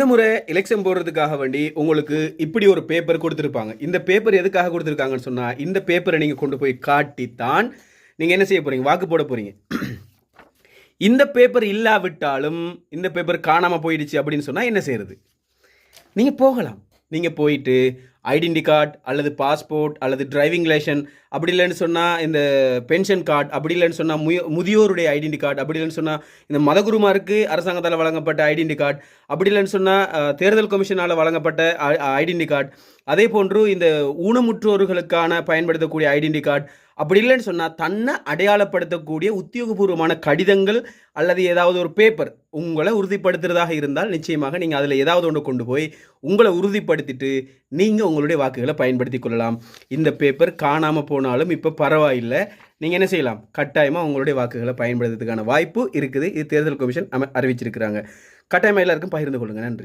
இந்த முறை எலெக்ஷன் போடுறதுக்காக வேண்டி உங்களுக்கு இப்படி ஒரு பேப்பர் கொடுத்துருப்பாங்க. இந்த பேப்பர் எதுக்காக கொடுத்துருக்காங்கன்னு சொன்னால், இந்த பேப்பரை நீங்கள் கொண்டு போய் காட்டித்தான் நீங்கள் என்ன செய்ய போகிறீங்க, வாக்கு போட போகிறீங்க. இந்த பேப்பர் இல்லாவிட்டாலும் இந்த பேப்பர் காணாமல் போயிடுச்சு அப்படின்னு சொன்னால் என்ன செய்யறது? நீங்கள் போகலாம். நீங்கள் போயிட்டு ஐடென்டி கார்டு அல்லது பாஸ்போர்ட் அல்லது டிரைவிங் லைசன்ஸ் அப்படி இல்லைன்னு சொன்னால் இந்த பென்ஷன் கார்டு அப்படி இல்லைன்னு சொன்னால் முதியோருடைய ஐடென்டி கார்டு அப்படி இல்லைன்னு சொன்னால் இந்த மதகுருமாருக்கு அரசாங்கத்தால் வழங்கப்பட்ட ஐடென்டி கார்டு அப்படி இல்லைன்னு சொன்னால் தேர்தல் கமிஷனால் வழங்கப்பட்ட ஐடென்டி கார்டு, அதே போன்று இந்த ஊனமுற்றோர்களுக்கான பயன்படுத்தக்கூடிய ஐடென்டி கார்டு அப்படி இல்லைன்னு சொன்னால் தன்னை அடையாளப்படுத்தக்கூடிய உத்தியோகபூர்வமான கடிதங்கள் அல்லது ஏதாவது ஒரு பேப்பர் உங்களை உறுதிப்படுத்துறதாக இருந்தால் நிச்சயமாக நீங்கள் அதில் ஏதாவது ஒன்று கொண்டு போய் உங்களை உறுதிப்படுத்திட்டு நீங்கள் உங்களுடைய வாக்குகளை பயன்படுத்தி கொள்ளலாம். இந்த பேப்பர் காணாமல் போனாலும் இப்போ பரவாயில்லை, நீங்கள் என்ன செய்யலாம், கட்டாயமாக உங்களுடைய வாக்குகளை பயன்படுத்துறதுக்கான வாய்ப்பு இருக்குது. இது தேர்தல் கமிஷன் அறிவிச்சிருக்கிறாங்க. கட்டாயமாக எல்லாருக்கும் பகிர்ந்து கொள்ளுங்கள். நன்றி.